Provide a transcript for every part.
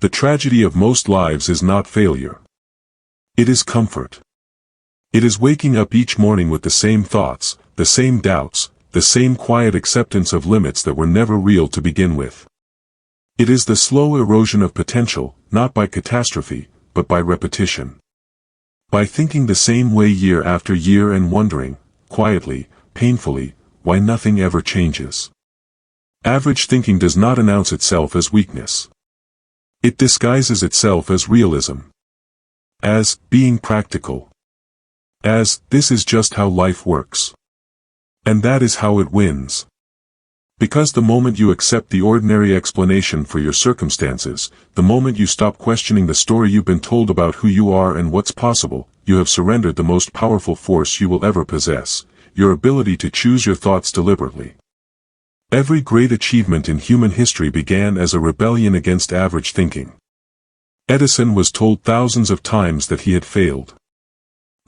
The tragedy of most lives is not failure. It is comfort. It is waking up each morning with the same thoughts, the same doubts, the same quiet acceptance of limits that were never real to begin with. It is the slow erosion of potential, not by catastrophe, but by repetition. By thinking the same way year after year and wondering, quietly, painfully, why nothing ever changes. Average thinking does not announce itself as weakness. It disguises itself as realism. As being practical. As this is just how life works. And that is how it wins. Because the moment you accept the ordinary explanation for your circumstances, the moment you stop questioning the story you've been told about who you are and what's possible, you have surrendered the most powerful force you will ever possess, your ability to choose your thoughts deliberately. Every great achievement in human history began as a rebellion against average thinking. Edison was told thousands of times that he had failed.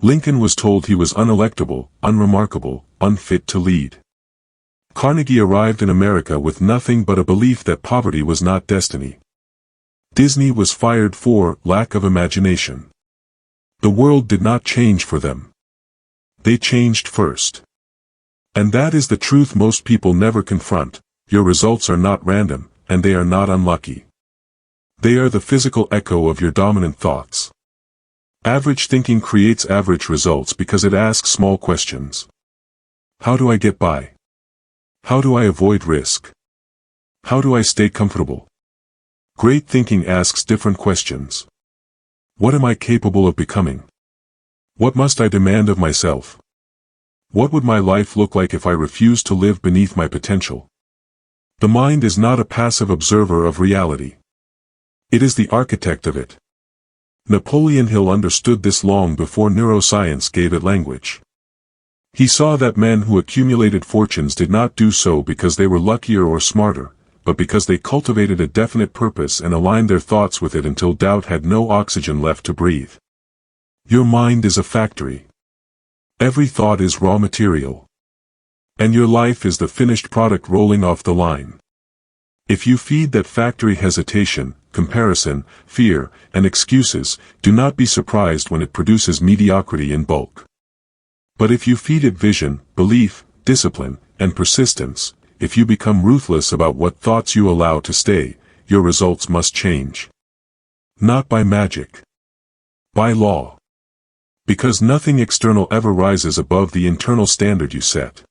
Lincoln was told he was unelectable, unremarkable, unfit to lead. Carnegie arrived in America with nothing but a belief that poverty was not destiny. Disney was fired for lack of imagination. The world did not change for them. They changed first. And that is the truth most people never confront. Your results are not random, and they are not unlucky. They are the physical echo of your dominant thoughts. Average thinking creates average results because it asks small questions. How do I get by? How do I avoid risk? How do I stay comfortable? Great thinking asks different questions. What am I capable of becoming? What must I demand of myself? What would my life look like if I refused to live beneath my potential? The mind is not a passive observer of reality. It is the architect of it. Napoleon Hill understood this long before neuroscience gave it language. He saw that men who accumulated fortunes did not do so because they were luckier or smarter, but because they cultivated a definite purpose and aligned their thoughts with it until doubt had no oxygen left to breathe. Your mind is a factory. Every thought is raw material. And your life is the finished product rolling off the line. If you feed that factory hesitation, comparison, fear, and excuses, do not be surprised when it produces mediocrity in bulk. But if you feed it vision, belief, discipline, and persistence, if you become ruthless about what thoughts you allow to stay, your results must change. Not by magic. By law. Because nothing external ever rises above the internal standard you set.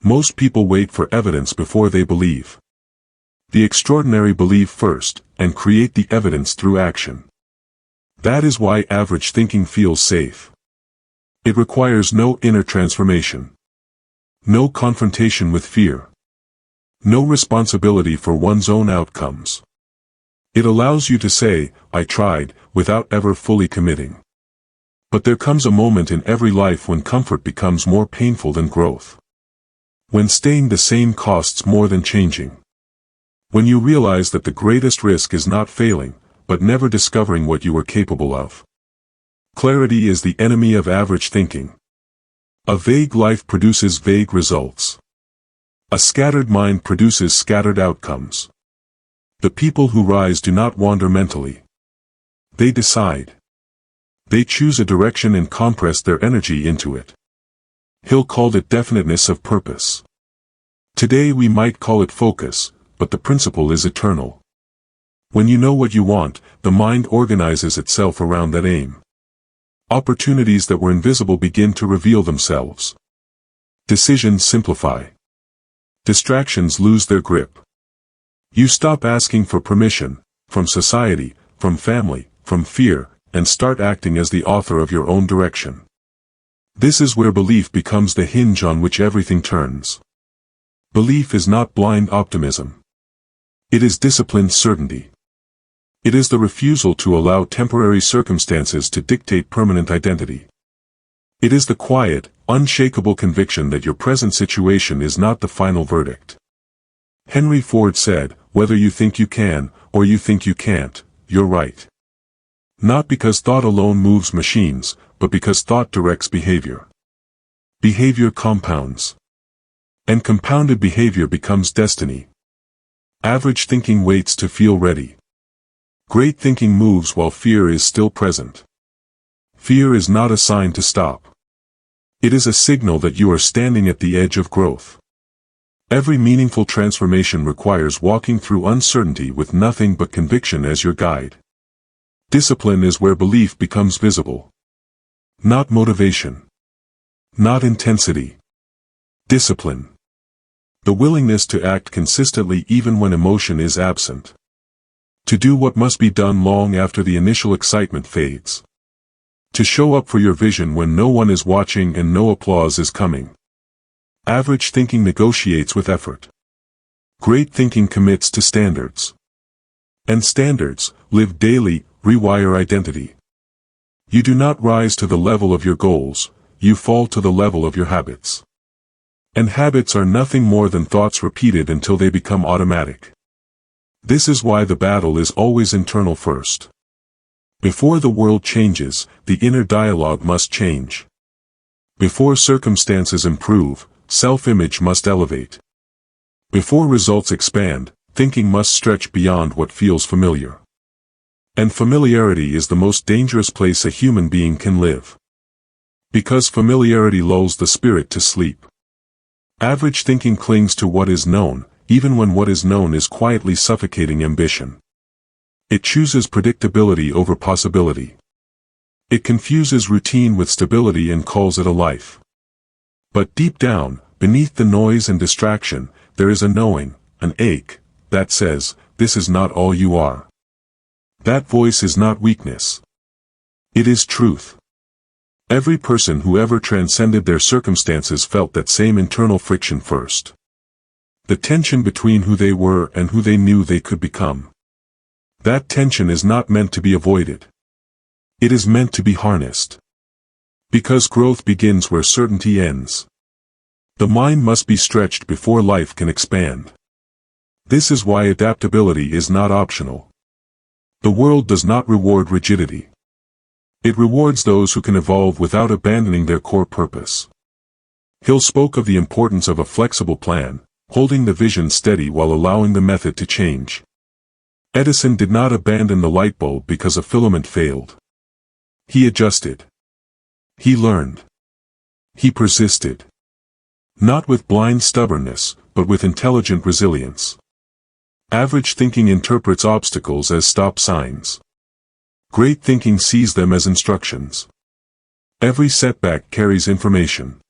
Most people wait for evidence before they believe. The extraordinary believe first, and create the evidence through action. That is why average thinking feels safe. It requires no inner transformation. No confrontation with fear. No responsibility for one's own outcomes. It allows you to say, I tried, without ever fully committing. But there comes a moment in every life when comfort becomes more painful than growth. When staying the same costs more than changing. When you realize that the greatest risk is not failing, but never discovering what you are capable of. Clarity is the enemy of average thinking. A vague life produces vague results. A scattered mind produces scattered outcomes. The people who rise do not wander mentally. They decide. They choose a direction and compress their energy into it. Hill called it definiteness of purpose. Today we might call it focus, but the principle is eternal. When you know what you want, the mind organizes itself around that aim. Opportunities that were invisible begin to reveal themselves. Decisions simplify. Distractions lose their grip. You stop asking for permission, from society, from family, from fear, and start acting as the author of your own direction. This is where belief becomes the hinge on which everything turns. Belief is not blind optimism. It is disciplined certainty. It is the refusal to allow temporary circumstances to dictate permanent identity. It is the quiet, unshakable conviction that your present situation is not the final verdict. Henry Ford said, whether you think you can, or you think you can't, you're right. Not because thought alone moves machines, but because thought directs behavior. Behavior compounds. And compounded behavior becomes destiny. Average thinking waits to feel ready. Great thinking moves while fear is still present. Fear is not a sign to stop. It is a signal that you are standing at the edge of growth. Every meaningful transformation requires walking through uncertainty with nothing but conviction as your guide. Discipline is where belief becomes visible. Not motivation. Not intensity. Discipline. The willingness to act consistently even when emotion is absent. To do what must be done long after the initial excitement fades. To show up for your vision when no one is watching and no applause is coming. Average thinking negotiates with effort. Great thinking commits to standards. And standards, live daily, rewire identity. You do not rise to the level of your goals, you fall to the level of your habits. And habits are nothing more than thoughts repeated until they become automatic. This is why the battle is always internal first. Before the world changes, the inner dialogue must change. Before circumstances improve, self-image must elevate. Before results expand, thinking must stretch beyond what feels familiar. And familiarity is the most dangerous place a human being can live. Because familiarity lulls the spirit to sleep. Average thinking clings to what is known, even when what is known is quietly suffocating ambition. It chooses predictability over possibility. It confuses routine with stability and calls it a life. But deep down, beneath the noise and distraction, there is a knowing, an ache, that says, this is not all you are. That voice is not weakness. It is truth. Every person who ever transcended their circumstances felt that same internal friction first. The tension between who they were and who they knew they could become. That tension is not meant to be avoided. It is meant to be harnessed. Because growth begins where certainty ends. The mind must be stretched before life can expand. This is why adaptability is not optional. The world does not reward rigidity. It rewards those who can evolve without abandoning their core purpose. Hill spoke of the importance of a flexible plan, holding the vision steady while allowing the method to change. Edison did not abandon the light bulb because a filament failed. He adjusted. He learned. He persisted. Not with blind stubbornness, but with intelligent resilience. Average thinking interprets obstacles as stop signs. Great thinking sees them as instructions. Every setback carries information.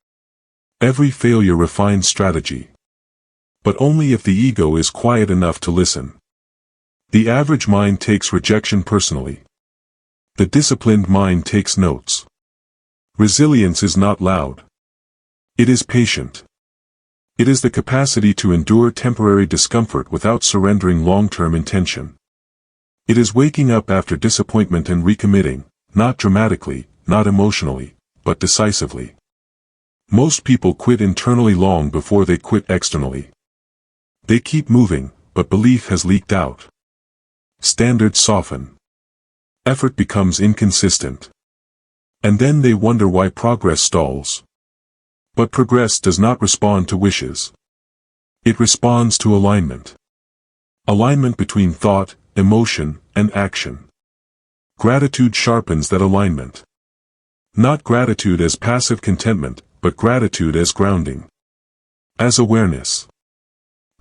Every failure refines strategy. But only if the ego is quiet enough to listen. The average mind takes rejection personally. The disciplined mind takes notes. Resilience is not loud. It is patient. It is the capacity to endure temporary discomfort without surrendering long-term intention. It is waking up after disappointment and recommitting, not dramatically, not emotionally, but decisively. Most people quit internally long before they quit externally. They keep moving, but belief has leaked out. Standards soften. Effort becomes inconsistent. And then they wonder why progress stalls. But progress does not respond to wishes. It responds to alignment. Alignment between thought, emotion, and action. Gratitude sharpens that alignment. Not gratitude as passive contentment, but gratitude as grounding. As awareness.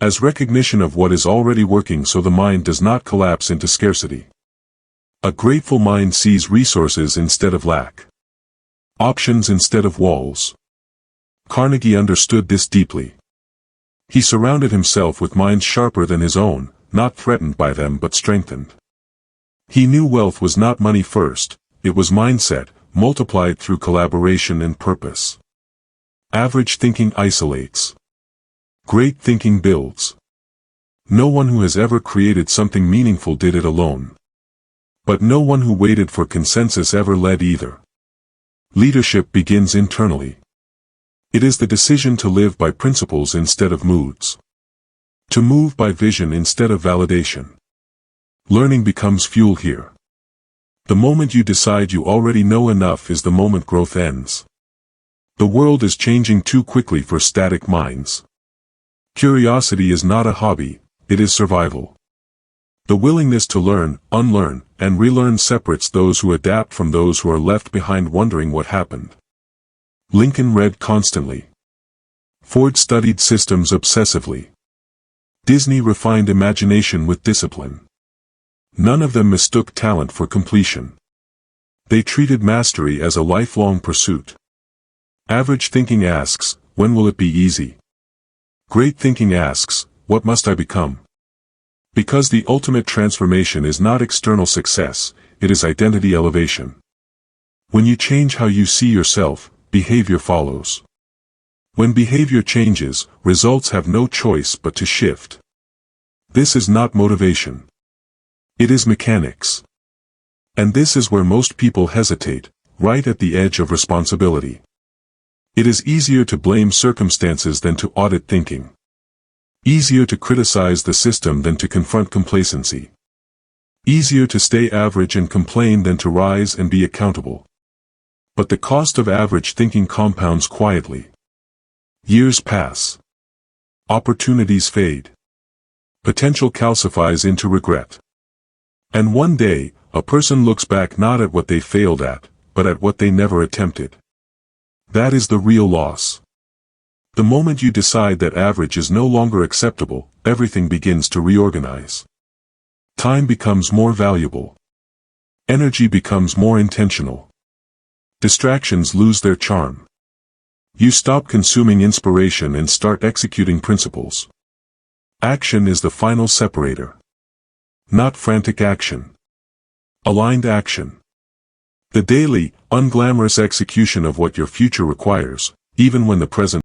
As recognition of what is already working so the mind does not collapse into scarcity. A grateful mind sees resources instead of lack. Options instead of walls. Carnegie understood this deeply. He surrounded himself with minds sharper than his own, not threatened by them but strengthened. He knew wealth was not money first, it was mindset, multiplied through collaboration and purpose. Average thinking isolates. Great thinking builds. No one who has ever created something meaningful did it alone. But no one who waited for consensus ever led either. Leadership begins internally. It is the decision to live by principles instead of moods. To move by vision instead of validation. Learning becomes fuel here. The moment you decide you already know enough is the moment growth ends. The world is changing too quickly for static minds. Curiosity is not a hobby, it is survival. The willingness to learn, unlearn, and relearn separates those who adapt from those who are left behind wondering what happened. Lincoln read constantly. Ford studied systems obsessively. Disney refined imagination with discipline. None of them mistook talent for completion. They treated mastery as a lifelong pursuit. Average thinking asks, when will it be easy? Great thinking asks, what must I become? Because the ultimate transformation is not external success, it is identity elevation. When you change how you see yourself, behavior follows. When behavior changes, results have no choice but to shift. This is not motivation. It is mechanics. And this is where most people hesitate, right at the edge of responsibility. It is easier to blame circumstances than to audit thinking. Easier to criticize the system than to confront complacency. Easier to stay average and complain than to rise and be accountable. But the cost of average thinking compounds quietly. Years pass. Opportunities fade. Potential calcifies into regret. And one day, a person looks back not at what they failed at, but at what they never attempted. That is the real loss. The moment you decide that average is no longer acceptable, everything begins to reorganize. Time becomes more valuable. Energy becomes more intentional. Distractions lose their charm. You stop consuming inspiration and start executing principles. Action is the final separator. Not frantic action. Aligned action. The daily, unglamorous execution of what your future requires, even when the present